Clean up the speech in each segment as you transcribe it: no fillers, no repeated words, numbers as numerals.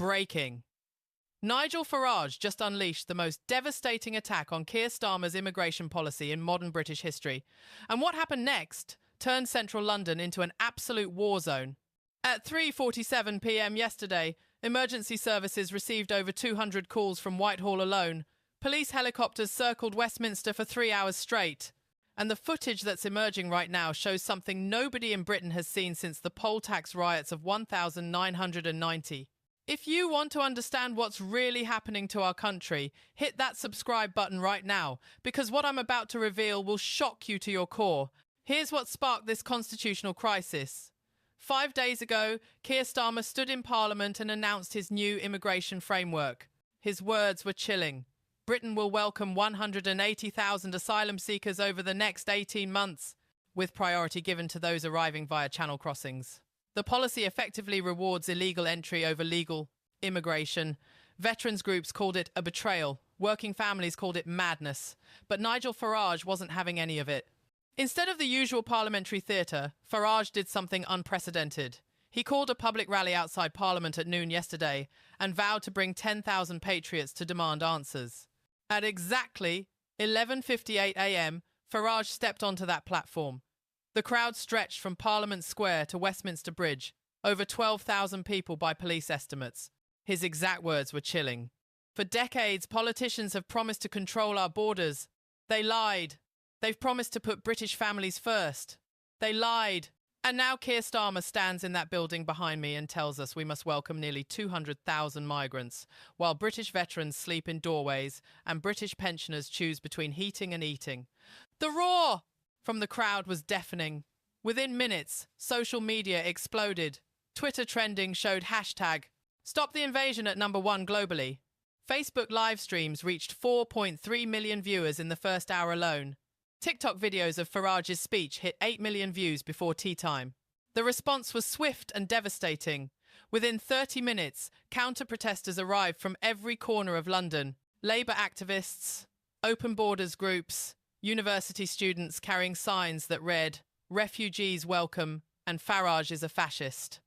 Breaking. Nigel Farage just unleashed the most devastating attack on Keir Starmer's immigration policy in modern British history. And what happened next turned central London into an absolute war zone. At 3:47 p.m. yesterday, emergency services received over 200 calls from Whitehall alone. Police helicopters circled Westminster for 3 hours straight. And the footage that's emerging right now shows something nobody in Britain has seen since the poll tax riots of 1990. If you want to understand what's really happening to our country, hit that subscribe button right now, because what I'm about to reveal will shock you to your core. Here's what sparked this constitutional crisis. 5 days ago, Keir Starmer stood in Parliament and announced his new immigration framework. His words were chilling. Britain will welcome 180,000 asylum seekers over the next 18 months, with priority given to those arriving via channel crossings. The policy effectively rewards illegal entry over legal immigration. Veterans groups called it a betrayal. Working families called it madness. But Nigel Farage wasn't having any of it. Instead of the usual parliamentary theatre, Farage did something unprecedented. He called a public rally outside Parliament at noon yesterday and vowed to bring 10,000 patriots to demand answers. At exactly 11:58 a.m., Farage stepped onto that platform. The crowd stretched from Parliament Square to Westminster Bridge, over 12,000 people by police estimates. His exact words were chilling. For decades, politicians have promised to control our borders. They lied. They've promised to put British families first. They lied. And now Keir Starmer stands in that building behind me and tells us we must welcome nearly 200,000 migrants, while British veterans sleep in doorways and British pensioners choose between heating and eating. The roar from the crowd was deafening. Within minutes, social media exploded. Twitter trending showed hashtag Stop the Invasion at #1 globally. Facebook live streams reached 4.3 million viewers in the first hour alone. TikTok videos of Farage's speech hit 8 million views before tea time. The response was swift and devastating. Within 30 minutes, counter-protesters arrived from every corner of London. Labour activists, open borders groups, university students carrying signs that read, "Refugees welcome" and "Farage is a fascist."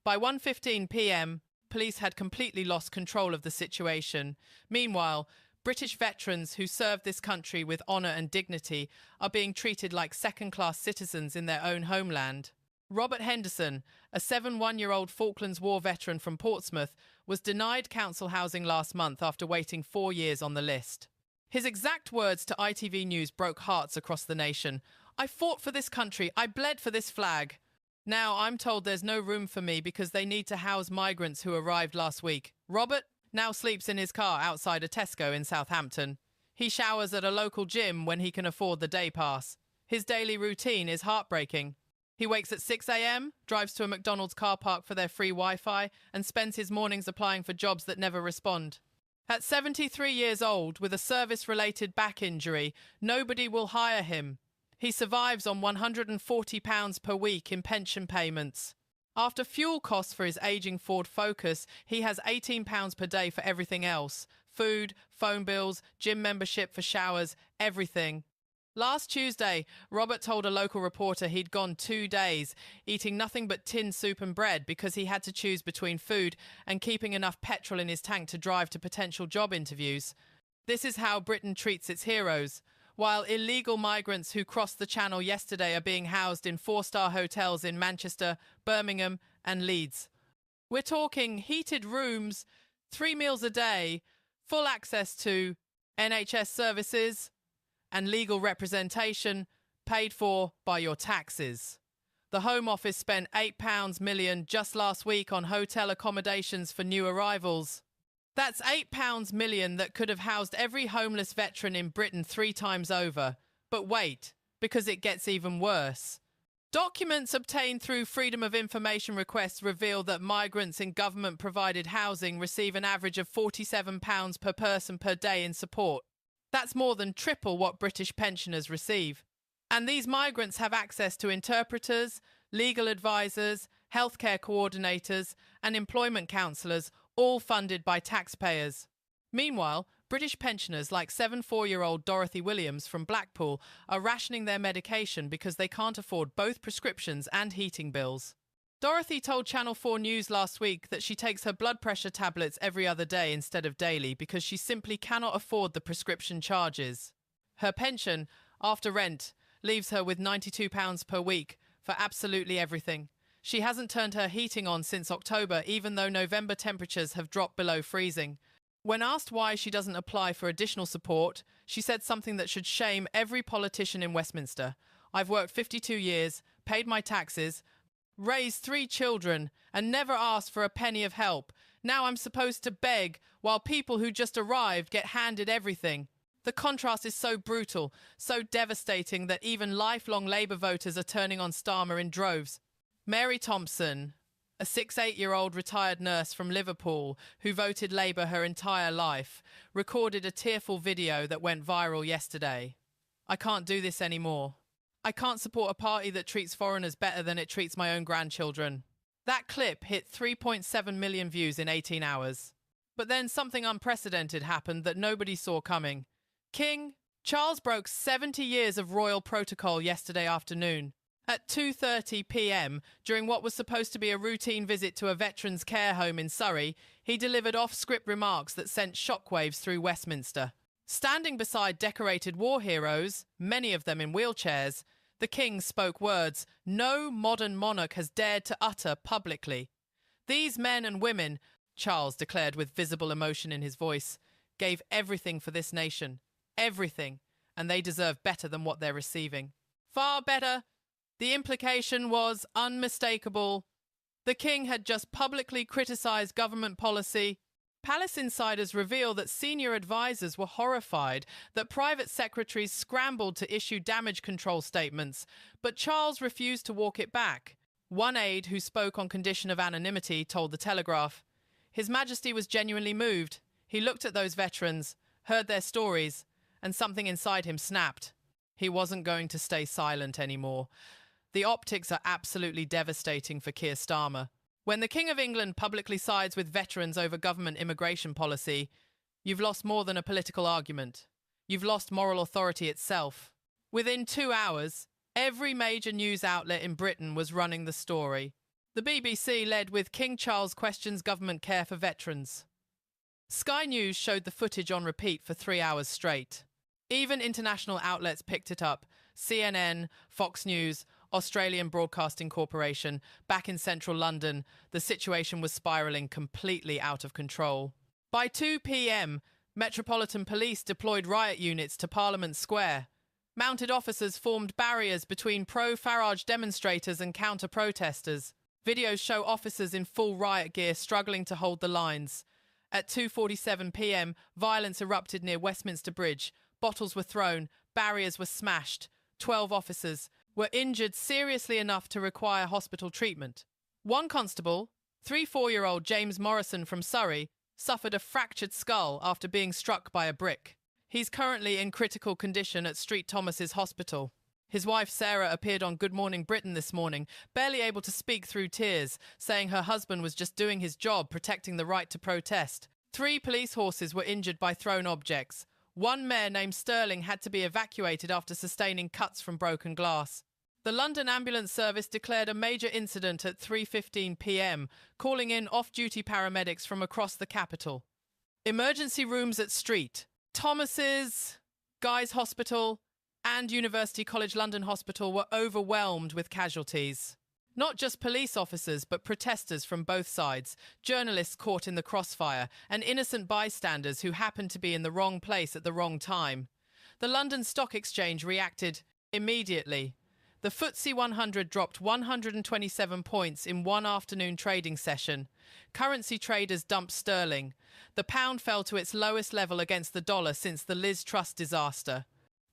By 1:15 p.m., police had completely lost control of the situation. Meanwhile, British veterans who served this country with honour and dignity are being treated like second-class citizens in their own homeland. Robert Henderson, a 71-year-old Falklands War veteran from Portsmouth, was denied council housing last month after waiting 4 years on the list. His exact words to ITV News broke hearts across the nation. "I fought for this country. I bled for this flag. Now I'm told there's no room for me because they need to house migrants who arrived last week." Robert now sleeps in his car outside a Tesco in Southampton. He showers at a local gym when he can afford the day pass. His daily routine is heartbreaking. He wakes at 6 a.m., drives to a McDonald's car park for their free Wi-Fi, and spends his mornings applying for jobs that never respond. At 73 years old, with a service-related back injury, nobody will hire him. He survives on £140 per week in pension payments. After fuel costs for his aging Ford Focus, he has £18 per day for everything else. Food, phone bills, gym membership for showers, everything. Last Tuesday, Robert told a local reporter he'd gone 2 days, eating nothing but tin soup and bread because he had to choose between food and keeping enough petrol in his tank to drive to potential job interviews. This is how Britain treats its heroes. While illegal migrants who crossed the Channel yesterday are being housed in 4-star hotels in Manchester, Birmingham and Leeds. We're talking heated rooms, 3 meals a day, full access to NHS services and legal representation paid for by your taxes. The Home Office spent £8 million just last week on hotel accommodations for new arrivals. That's £8 million that could have housed every homeless veteran in Britain 3 times over. But wait, because it gets even worse. Documents obtained through Freedom of Information requests reveal that migrants in government-provided housing receive an average of £47 per person per day in support. That's more than triple what British pensioners receive. And these migrants have access to interpreters, legal advisors, healthcare coordinators, and employment counsellors, all funded by taxpayers. Meanwhile, British pensioners like 74-year-old Dorothy Williams from Blackpool are rationing their medication because they can't afford both prescriptions and heating bills. Dorothy told Channel 4 News last week that she takes her blood pressure tablets every other day instead of daily because she simply cannot afford the prescription charges. Her pension, after rent, leaves her with £92 per week for absolutely everything. She hasn't turned her heating on since October, even though November temperatures have dropped below freezing. When asked why she doesn't apply for additional support, she said something that should shame every politician in Westminster. "I've worked 52 years, paid my taxes, raised 3 children, and never asked for a penny of help. Now I'm supposed to beg while people who just arrived get handed everything." The contrast is so brutal, so devastating that even lifelong Labour voters are turning on Starmer in droves. Mary Thompson, a 68-year-old retired nurse from Liverpool who voted Labour her entire life, recorded a tearful video that went viral yesterday. "I can't do this anymore. I can't support a party that treats foreigners better than it treats my own grandchildren." That clip hit 3.7 million views in 18 hours. But then something unprecedented happened that nobody saw coming. King Charles broke 70 years of royal protocol yesterday afternoon. At 2:30 p.m, during what was supposed to be a routine visit to a veterans' care home in Surrey, he delivered off-script remarks that sent shockwaves through Westminster. Standing beside decorated war heroes, many of them in wheelchairs, the King spoke words no modern monarch has dared to utter publicly. "These men and women," Charles declared with visible emotion in his voice, "gave everything for this nation. Everything. And they deserve better than what they're receiving. Far better." The implication was unmistakable. The King had just publicly criticised government policy. Palace insiders reveal that senior advisors were horrified, that private secretaries scrambled to issue damage control statements, but Charles refused to walk it back. One aide who spoke on condition of anonymity told The Telegraph, "His Majesty was genuinely moved. He looked at those veterans, heard their stories, and something inside him snapped. He wasn't going to stay silent anymore." The optics are absolutely devastating for Keir Starmer. When the King of England publicly sides with veterans over government immigration policy, you've lost more than a political argument. You've lost moral authority itself. Within 2 hours, every major news outlet in Britain was running the story. The BBC led with "King Charles questions government care for veterans." Sky News showed the footage on repeat for 3 hours straight. Even international outlets picked it up. CNN, Fox News, Australian Broadcasting Corporation. Back in central London, the situation was spiralling completely out of control. By 2 p.m, Metropolitan Police deployed riot units to Parliament Square. Mounted officers formed barriers between pro-Farage demonstrators and counter-protesters. Videos show officers in full riot gear struggling to hold the lines. At 2:47 p.m, violence erupted near Westminster Bridge. Bottles were thrown, barriers were smashed. 12 officers were injured seriously enough to require hospital treatment. One constable, 34-year-old James Morrison from Surrey, suffered a fractured skull after being struck by a brick. He's currently in critical condition at St Thomas's Hospital. His wife Sarah appeared on Good Morning Britain this morning, barely able to speak through tears, saying her husband was just doing his job protecting the right to protest. 3 police horses were injured by thrown objects. One mare named Sterling had to be evacuated after sustaining cuts from broken glass. The London Ambulance Service declared a major incident at 3:15 p.m, calling in off-duty paramedics from across the capital. Emergency rooms at St Thomas's, Guy's Hospital, and University College London Hospital were overwhelmed with casualties. Not just police officers, but protesters from both sides, journalists caught in the crossfire, and innocent bystanders who happened to be in the wrong place at the wrong time. The London Stock Exchange reacted immediately. The FTSE 100 dropped 127 points in one afternoon trading session. Currency traders dumped sterling. The pound fell to its lowest level against the dollar since the Liz Truss disaster.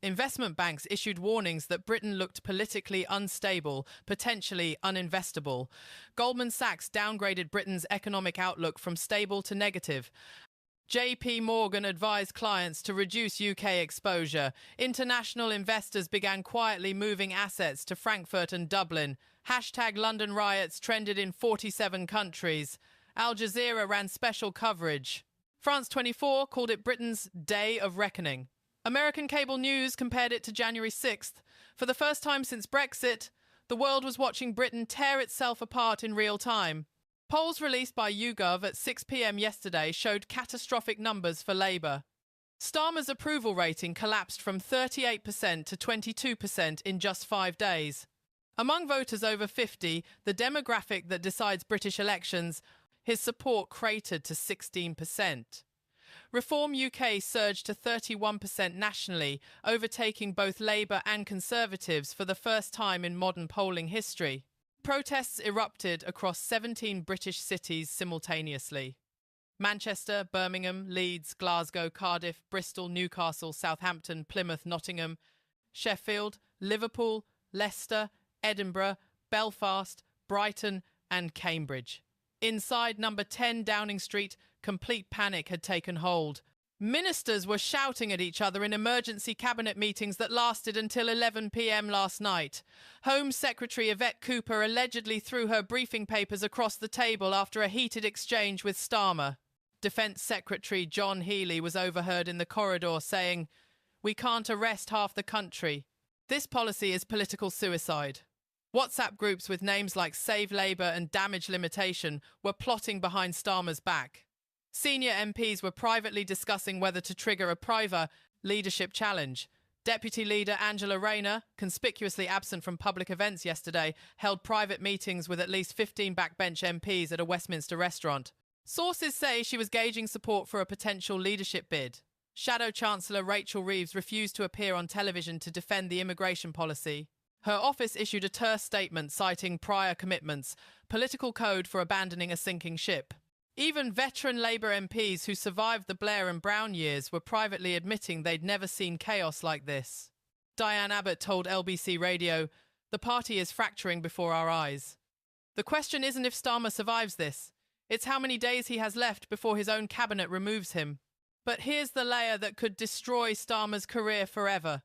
Investment banks issued warnings that Britain looked politically unstable, potentially uninvestable. Goldman Sachs downgraded Britain's economic outlook from stable to negative. JP Morgan advised clients to reduce UK exposure. International investors began quietly moving assets to Frankfurt and Dublin. #London riots trended in 47 countries. Al Jazeera ran special coverage. France 24 called it Britain's Day of Reckoning. American cable news compared it to January 6th. For the first time since Brexit, the The world was watching Britain tear itself apart in real time. Polls released by YouGov at 6 p.m. yesterday showed catastrophic numbers for Labour. Starmer's approval rating collapsed from 38% to 22% in just 5 days. Among voters over 50, the demographic that decides British elections, his support cratered to 16%. Reform UK surged to 31% nationally, overtaking both Labour and Conservatives for the first time in modern polling history. Protests erupted across 17 British cities simultaneously. Manchester, Birmingham, Leeds, Glasgow, Cardiff, Bristol, Newcastle, Southampton, Plymouth, Nottingham, Sheffield, Liverpool, Leicester, Edinburgh, Belfast, Brighton and Cambridge. Inside number 10 Downing Street, complete panic had taken hold. Ministers were shouting at each other in emergency cabinet meetings that lasted until 11 p.m. last night. Home Secretary Yvette Cooper allegedly threw her briefing papers across the table after a heated exchange with Starmer. Defence Secretary John Healey was overheard in the corridor saying, "We can't arrest half the country. This policy is political suicide." WhatsApp groups with names like Save Labour and Damage Limitation were plotting behind Starmer's back. Senior MPs were privately discussing whether to trigger a private leadership challenge. Deputy Leader Angela Rayner, conspicuously absent from public events yesterday, held private meetings with at least 15 backbench MPs at a Westminster restaurant. Sources say she was gauging support for a potential leadership bid. Shadow Chancellor Rachel Reeves refused to appear on television to defend the immigration policy. Her office issued a terse statement citing prior commitments, political code for abandoning a sinking ship. Even veteran Labour MPs who survived the Blair and Brown years were privately admitting they'd never seen chaos like this. Diane Abbott told LBC Radio, "The party is fracturing before our eyes." The question isn't if Starmer survives this. It's how many days he has left before his own cabinet removes him. But here's the layer that could destroy Starmer's career forever.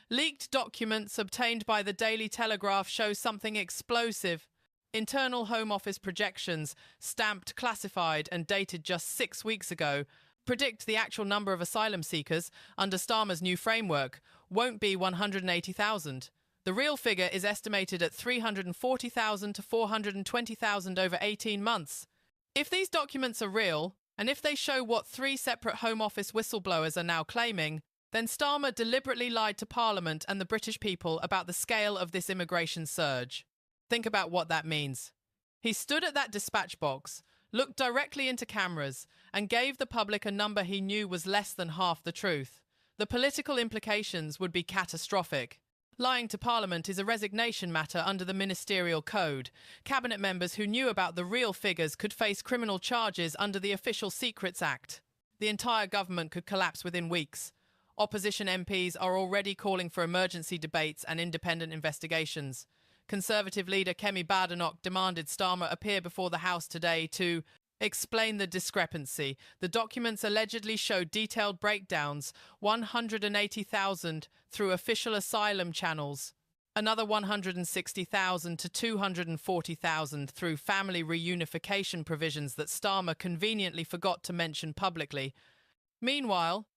Leaked documents obtained by the Daily Telegraph show something explosive. Internal Home Office projections, stamped classified and dated just 6 weeks ago, predict the actual number of asylum seekers under Starmer's new framework won't be 180,000. The real figure is estimated at 340,000 to 420,000 over 18 months. If these documents are real, and if they show what 3 separate Home Office whistleblowers are now claiming, then Starmer deliberately lied to Parliament and the British people about the scale of this immigration surge. Think about what that means. He stood at that dispatch box, looked directly into cameras, and gave the public a number he knew was less than half the truth. The political implications would be catastrophic. Lying to Parliament is a resignation matter under the Ministerial Code. Cabinet members who knew about the real figures could face criminal charges under the Official Secrets Act. The entire government could collapse within weeks. Opposition MPs are already calling for emergency debates and independent investigations. Conservative leader Kemi Badenoch demanded Starmer appear before the House today to explain the discrepancy. The documents allegedly show detailed breakdowns, 180,000 through official asylum channels, another 160,000 to 240,000 through family reunification provisions that Starmer conveniently forgot to mention publicly. Meanwhile,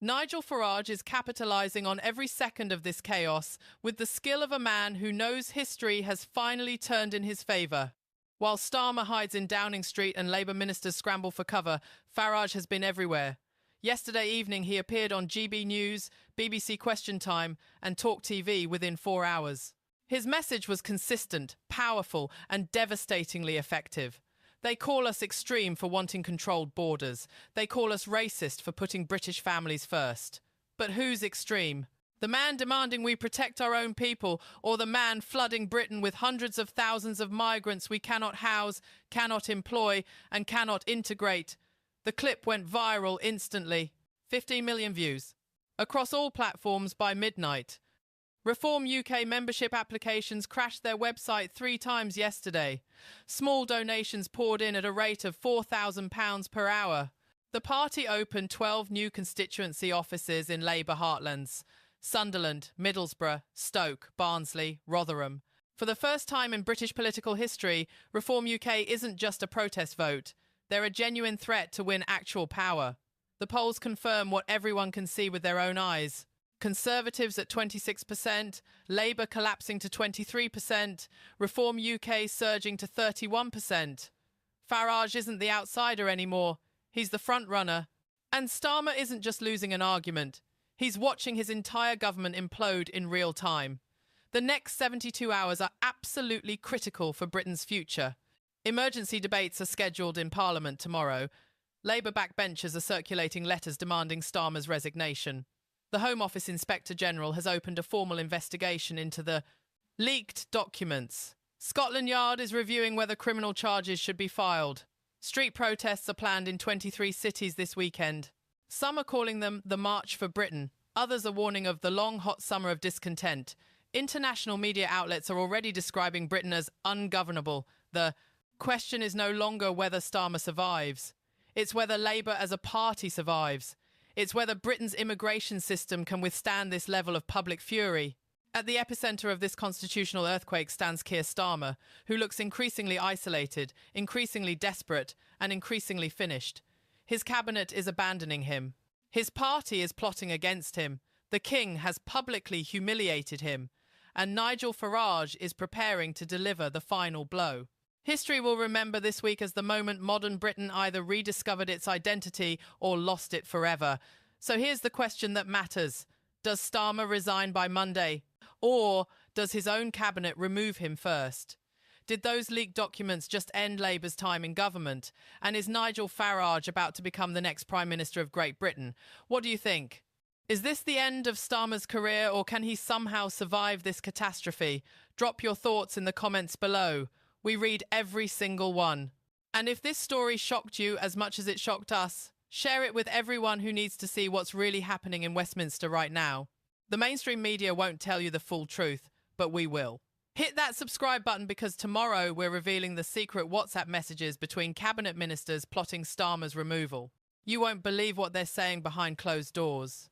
Nigel Farage is capitalising on every second of this chaos with the skill of a man who knows history has finally turned in his favour. While Starmer hides in Downing Street and Labour ministers scramble for cover, Farage has been everywhere. Yesterday evening he appeared on GB News, BBC Question Time and Talk TV within 4 hours. His message was consistent, powerful and devastatingly effective. They call us extreme for wanting controlled borders. They call us racist for putting British families first. But who's extreme? The man demanding we protect our own people, or the man flooding Britain with hundreds of thousands of migrants we cannot house, cannot employ, and cannot integrate? The clip went viral instantly. 15 million views. Across all platforms by midnight. Reform UK membership applications crashed their website 3 times yesterday. Small donations poured in at a rate of £4,000 per hour. The party opened 12 new constituency offices in Labour heartlands: Sunderland, Middlesbrough, Stoke, Barnsley, Rotherham. For the first time in British political history, Reform UK isn't just a protest vote. They're a genuine threat to win actual power. The polls confirm what everyone can see with their own eyes. Conservatives at 26%, Labour collapsing to 23%, Reform UK surging to 31%. Farage isn't the outsider anymore, he's the front-runner. And Starmer isn't just losing an argument, he's watching his entire government implode in real time. The next 72 hours are absolutely critical for Britain's future. Emergency debates are scheduled in Parliament tomorrow. Labour backbenchers are circulating letters demanding Starmer's resignation. The Home Office Inspector General has opened a formal investigation into the leaked documents. Scotland Yard is reviewing whether criminal charges should be filed. Street protests are planned in 23 cities this weekend. Some are calling them the March for Britain. Others are warning of the long, hot summer of discontent. International media outlets are already describing Britain as ungovernable. The question is no longer whether Starmer survives. It's whether Labour as a party survives. It's whether Britain's immigration system can withstand this level of public fury. At the epicenter of this constitutional earthquake stands Keir Starmer, who looks increasingly isolated, increasingly desperate, and increasingly finished. His cabinet is abandoning him. His party is plotting against him. The King has publicly humiliated him. And Nigel Farage is preparing to deliver the final blow. History will remember this week as the moment modern Britain either rediscovered its identity or lost it forever. So here's the question that matters. Does Starmer resign by Monday? Or does his own cabinet remove him first? Did those leaked documents just end Labour's time in government? And is Nigel Farage about to become the next Prime Minister of Great Britain? What do you think? Is this the end of Starmer's career, or can he somehow survive this catastrophe? Drop your thoughts in the comments below. We read every single one. And if this story shocked you as much as it shocked us, share it with everyone who needs to see what's really happening in Westminster right now. The mainstream media won't tell you the full truth, but we will. Hit that subscribe button because tomorrow we're revealing the secret WhatsApp messages between cabinet ministers plotting Starmer's removal. You won't believe what they're saying behind closed doors.